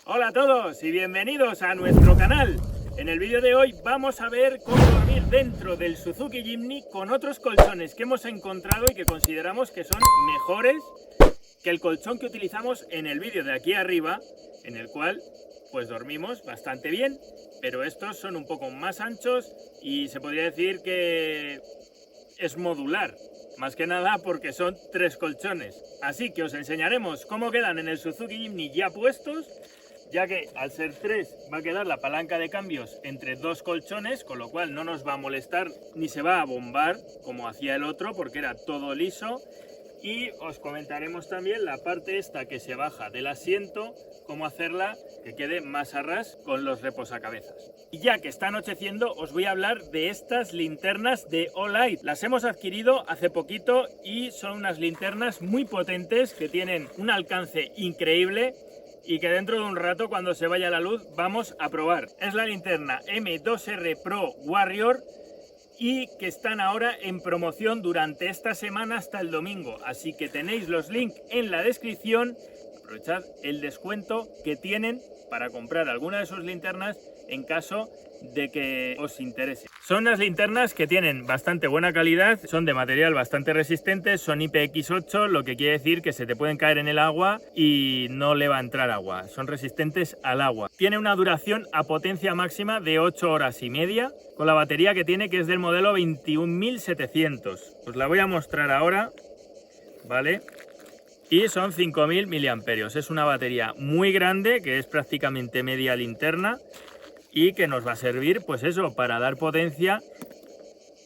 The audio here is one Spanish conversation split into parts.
Hola a todos y bienvenidos a nuestro canal. En el vídeo de hoy vamos a ver cómo dormir dentro del Suzuki Jimny con otros colchones que hemos encontrado y que consideramos que son mejores que el colchón que utilizamos en el vídeo de aquí arriba, en el cual pues dormimos bastante bien, pero estos son un poco más anchos y se podría decir que es modular. Más que nada porque son 3 colchones. Así que os enseñaremos cómo quedan en el Suzuki Jimny ya puestos, ya que al ser 3 va a quedar la palanca de cambios entre 2 colchones, con lo cual no nos va a molestar ni se va a bombar como hacía el otro, porque era todo liso. Y os comentaremos también la parte esta que se baja del asiento, cómo hacerla que quede más a ras con los reposacabezas. Y ya que está anocheciendo, os voy a hablar de estas linternas de Olight. Las hemos adquirido hace poquito y son unas linternas muy potentes que tienen un alcance increíble y que dentro de un rato, cuando se vaya la luz, vamos a probar. Es la linterna M2R Pro Warrior y que están ahora en promoción durante esta semana hasta el domingo, así que tenéis los links en la descripción. Aprovechad el descuento que tienen para comprar alguna de sus linternas en caso de que os interese. Son unas linternas que tienen bastante buena calidad, son de material bastante resistente, son IPX8, lo que quiere decir que se te pueden caer en el agua y no le va a entrar agua, son resistentes al agua. Tiene una duración a potencia máxima de 8 horas y media, con la batería que tiene, que es del modelo 21700. Os la voy a mostrar ahora, ¿vale? Y son 5000 miliamperios. Es una batería muy grande, que es prácticamente media linterna y que nos va a servir, pues eso, para dar potencia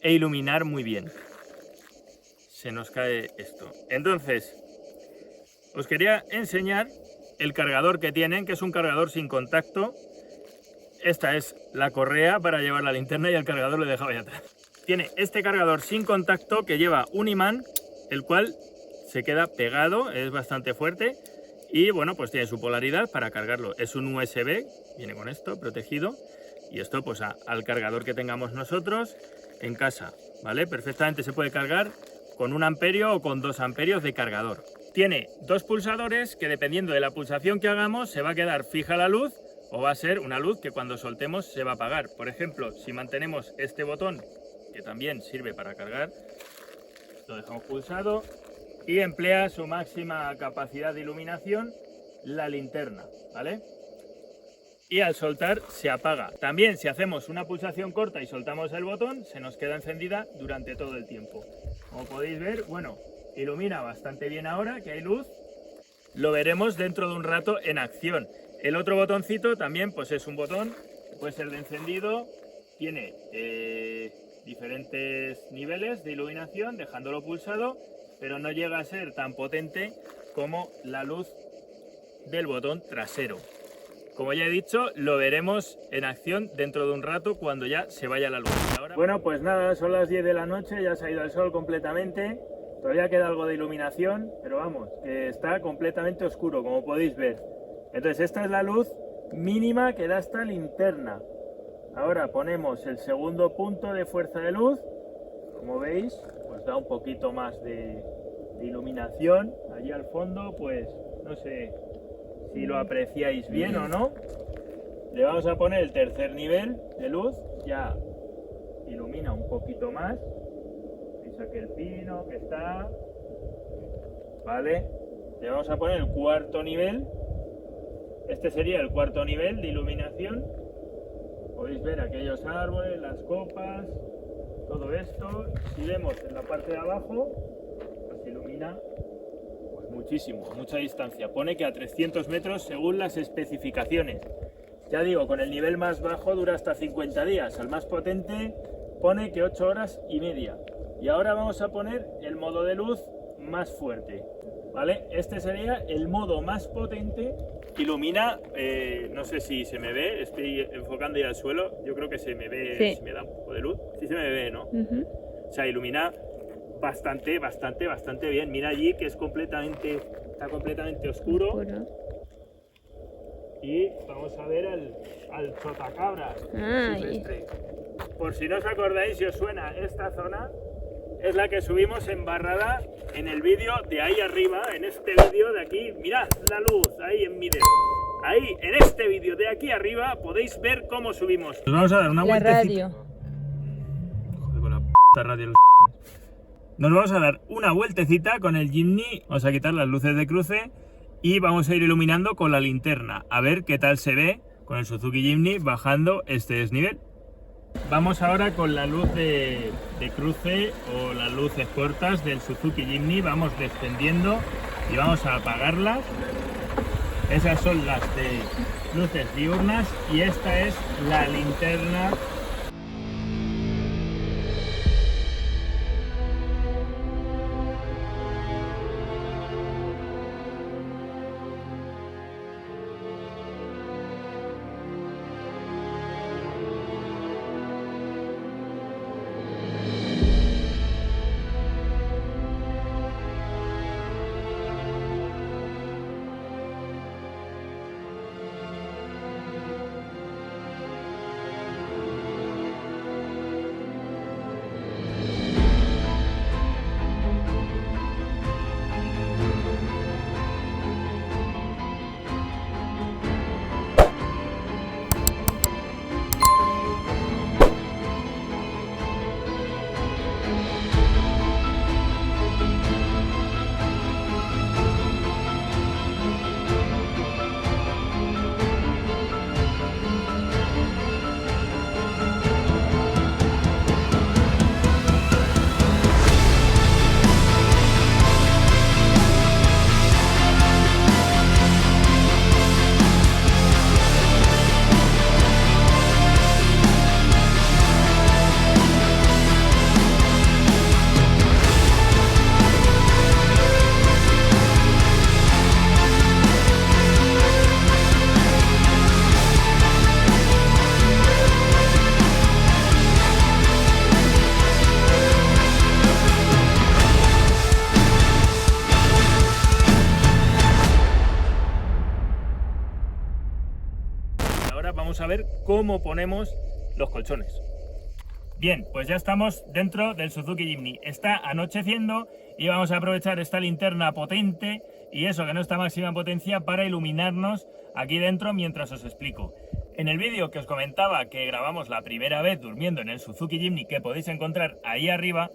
e iluminar muy bien. Se nos cae esto. Entonces, os quería enseñar el cargador que tienen, que es un cargador sin contacto. Esta es la correa para llevar la linterna y el cargador lo he dejado ahí atrás. Tiene este cargador sin contacto que lleva un imán, el cual se queda pegado, es bastante fuerte y bueno, pues tiene su polaridad para cargarlo. Es un USB, viene con esto protegido y esto pues al cargador que tengamos nosotros en casa, ¿vale? Perfectamente se puede cargar con 1 amperio o con 2 amperios de cargador. Tiene 2 pulsadores que, dependiendo de la pulsación que hagamos, se va a quedar fija la luz o va a ser una luz que cuando soltemos se va a apagar. Por ejemplo, si mantenemos este botón, que también sirve para cargar, lo dejamos pulsado y emplea su máxima capacidad de iluminación la linterna, ¿vale? Y al soltar se apaga. También, si hacemos una pulsación corta y soltamos el botón, se nos queda encendida durante todo el tiempo. Como podéis ver, bueno, ilumina bastante bien ahora que hay luz. Lo veremos dentro de un rato en acción. El otro botoncito también pues es un botón, puede ser de encendido, tiene diferentes niveles de iluminación dejándolo pulsado, pero no llega a ser tan potente como la luz del botón trasero. Como ya he dicho, lo veremos en acción dentro de un rato cuando ya se vaya la luz. Ahora... Bueno, pues nada, son las 10 de la noche, ya se ha ido el sol completamente. Todavía queda algo de iluminación, pero vamos, que está completamente oscuro, como podéis ver. Entonces esta es la luz mínima que da esta linterna. Ahora ponemos el segundo punto de fuerza de luz. Como veis, pues da un poquito más de iluminación. Allí al fondo, pues no sé si lo apreciáis bien o no. Le vamos a poner el tercer nivel de luz. Ya ilumina un poquito más. Veis aquí el pino que está. Vale. Le vamos a poner el cuarto nivel. Este sería el cuarto nivel de iluminación. Podéis ver aquellos árboles, las copas, todo esto. Si vemos en la parte de abajo, pues ilumina pues muchísimo, a mucha distancia. Pone que a 300 metros según las especificaciones. Ya digo, con el nivel más bajo dura hasta 50 días. Al más potente pone que 8 horas y media. Y ahora vamos a poner el modo de luz más fuerte. ¿Vale? Este sería el modo más potente. Ilumina, no sé si se me ve, estoy enfocando ya al suelo, yo creo que se me ve, sí. Si me da un poco de luz, sí se me ve, ¿no? O sea, ilumina bastante bien. Mira allí que está completamente oscuro. Y vamos a ver al chotacabras silvestre. Por si no os acordáis, si os suena esta zona, es la que subimos en Barrada en el vídeo de ahí arriba, en este vídeo de aquí. Mirad la luz ahí en mi dedo. Ahí, en este vídeo de aquí arriba, podéis ver cómo subimos. Nos vamos a dar una vueltecita. Radio. Joder, con la puta radio. Nos vamos a dar una vueltecita con el Jimny. Vamos a quitar las luces de cruce y vamos a ir iluminando con la linterna. A ver qué tal se ve con el Suzuki Jimny bajando este desnivel. Vamos ahora con la luz de cruce o las luces cortas del Suzuki Jimny. Vamos descendiendo y vamos a apagarlas. Esas son las de luces diurnas y esta es la linterna. Vamos a ver cómo ponemos los colchones. Bien, pues ya estamos dentro del Suzuki Jimny. Está anocheciendo y vamos a aprovechar esta linterna potente y eso que no está a máxima potencia para iluminarnos aquí dentro mientras os explico. En el vídeo que os comentaba que grabamos la primera vez durmiendo en el Suzuki Jimny, que podéis encontrar ahí arriba,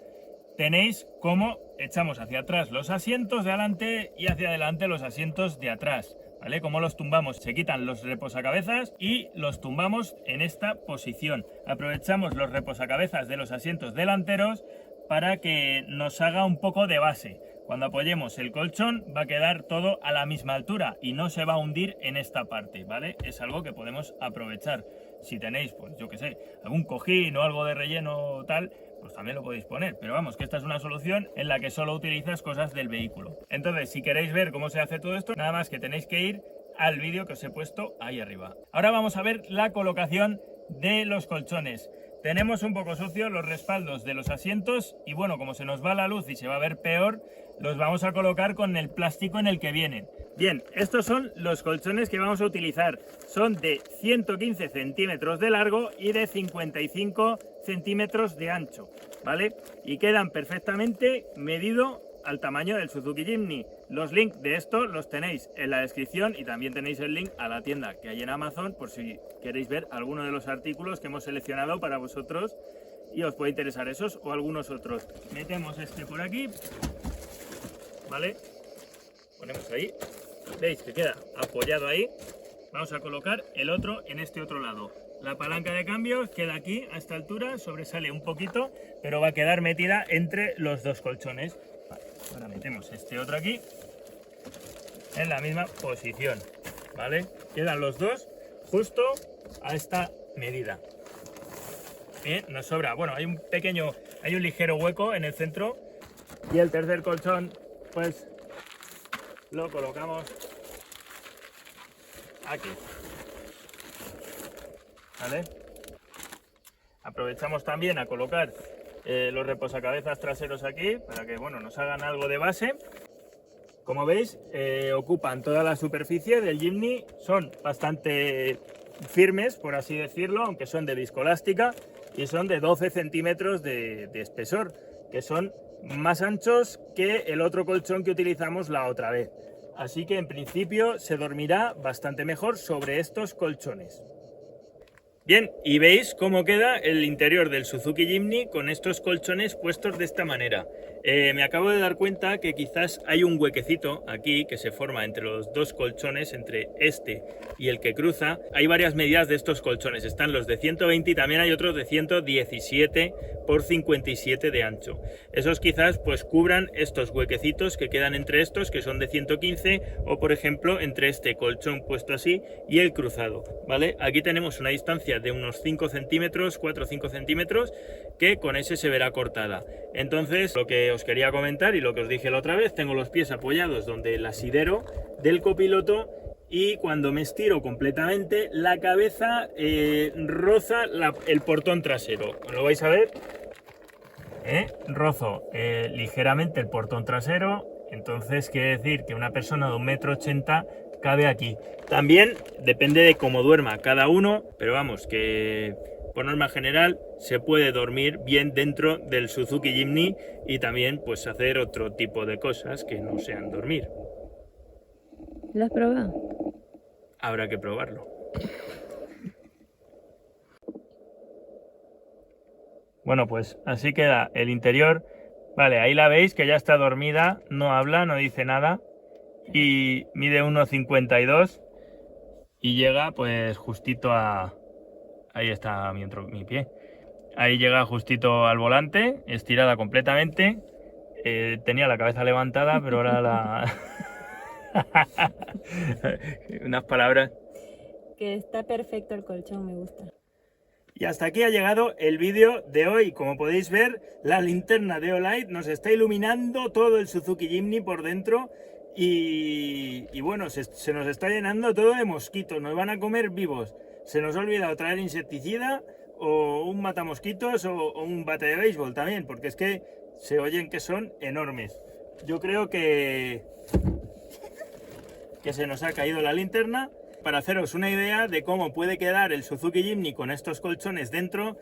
tenéis cómo echamos hacia atrás los asientos de adelante y hacia adelante los asientos de atrás. ¿Vale? Como los tumbamos, se quitan los reposacabezas y los tumbamos en esta posición. Aprovechamos los reposacabezas de los asientos delanteros para que nos haga un poco de base. Cuando apoyemos el colchón va a quedar todo a la misma altura y no se va a hundir en esta parte, ¿vale? Es algo que podemos aprovechar. Si tenéis, pues yo que sé, algún cojín o algo de relleno tal, pues también lo podéis poner, pero vamos, que esta es una solución en la que solo utilizas cosas del vehículo. Entonces, si queréis ver cómo se hace todo esto, nada más que tenéis que ir al vídeo que os he puesto ahí arriba. Ahora vamos a ver la colocación de los colchones. Tenemos un poco sucios los respaldos de los asientos y bueno, como se nos va la luz y se va a ver peor, los vamos a colocar con el plástico en el que vienen. Bien, estos son los colchones que vamos a utilizar. Son de 115 centímetros de largo y de 55 centímetros de ancho, ¿vale? Y quedan perfectamente medido al tamaño del Suzuki Jimny. Los links de esto los tenéis en la descripción y también tenéis el link a la tienda que hay en Amazon por si queréis ver alguno de los artículos que hemos seleccionado para vosotros y os puede interesar esos o algunos otros. Metemos este por aquí, ¿vale? Ponemos ahí, veis que queda apoyado ahí. Vamos a colocar el otro en este otro lado. La palanca de cambios queda aquí a esta altura, sobresale un poquito, pero va a quedar metida entre los dos colchones. Vale, ahora metemos este otro aquí en la misma posición, ¿vale? Quedan los dos justo a esta medida. Bien, nos sobra, bueno, hay un ligero hueco en el centro y el tercer colchón, pues lo colocamos aquí, ¿vale? Aprovechamos también a colocar los reposacabezas traseros aquí para que, bueno, nos hagan algo de base. Como veis, ocupan toda la superficie del Jimny, son bastante firmes, por así decirlo, aunque son de viscoelástica y son de 12 centímetros de espesor, que son más anchos que el otro colchón que utilizamos la otra vez, así que en principio se dormirá bastante mejor sobre estos colchones. Bien, y veis cómo queda el interior del Suzuki Jimny con estos colchones puestos de esta manera. Me acabo de dar cuenta que quizás hay un huequecito aquí que se forma entre los dos colchones, entre este y el que cruza. Hay varias medidas de estos colchones, están los de 120 y también hay otros de 117 por 57 de ancho. Esos quizás pues cubran estos huequecitos que quedan entre estos, que son de 115, o por ejemplo entre este colchón puesto así y el cruzado, ¿vale? Aquí tenemos una distancia de unos 5 centímetros, 4 o 5 centímetros, que con ese se verá cortada. Entonces, lo que os quería comentar y lo que os dije la otra vez, tengo los pies apoyados donde el asidero del copiloto y cuando me estiro completamente, la cabeza roza el portón trasero. Lo vais a ver, rozo ligeramente el portón trasero, entonces quiere decir que una persona de 1,80 m cabe aquí. También depende de cómo duerma cada uno, pero vamos, que por norma general se puede dormir bien dentro del Suzuki Jimny y también pues hacer otro tipo de cosas que no sean dormir. ¿Lo has probado? Habrá que probarlo. Bueno, pues así queda el interior. Vale, ahí la veis que ya está dormida, no habla, no dice nada. Y mide 1,52 y llega pues justito a... Ahí está mi pie. Ahí llega justito al volante, estirada completamente. Tenía la cabeza levantada, pero ahora la... Unas palabras. Que está perfecto el colchón, me gusta. Y hasta aquí ha llegado el vídeo de hoy. Como podéis ver, la linterna de Olight nos está iluminando todo el Suzuki Jimny por dentro. Y bueno, se nos está llenando todo de mosquitos, nos van a comer vivos. Se nos ha olvidado traer insecticida o un matamosquitos o un bate de béisbol también, porque es que se oyen que son enormes. Yo creo que se nos ha caído la linterna. Para haceros una idea de cómo puede quedar el Suzuki Jimny con estos colchones dentro,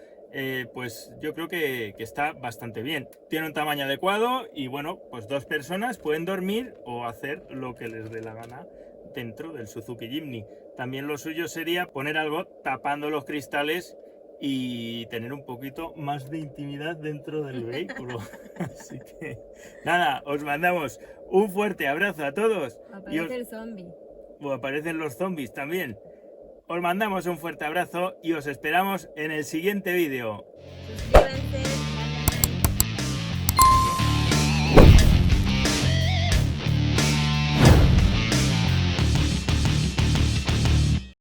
pues yo creo que está bastante bien. Tiene un tamaño adecuado y bueno, pues dos personas pueden dormir o hacer lo que les dé la gana dentro del Suzuki Jimny. También lo suyo sería poner algo tapando los cristales y tener un poquito más de intimidad dentro del vehículo. Así que nada, os mandamos un fuerte abrazo a todos. Aparece el zombie. O aparecen los zombies también. Os mandamos un fuerte abrazo y os esperamos en el siguiente vídeo. Suscríbanse.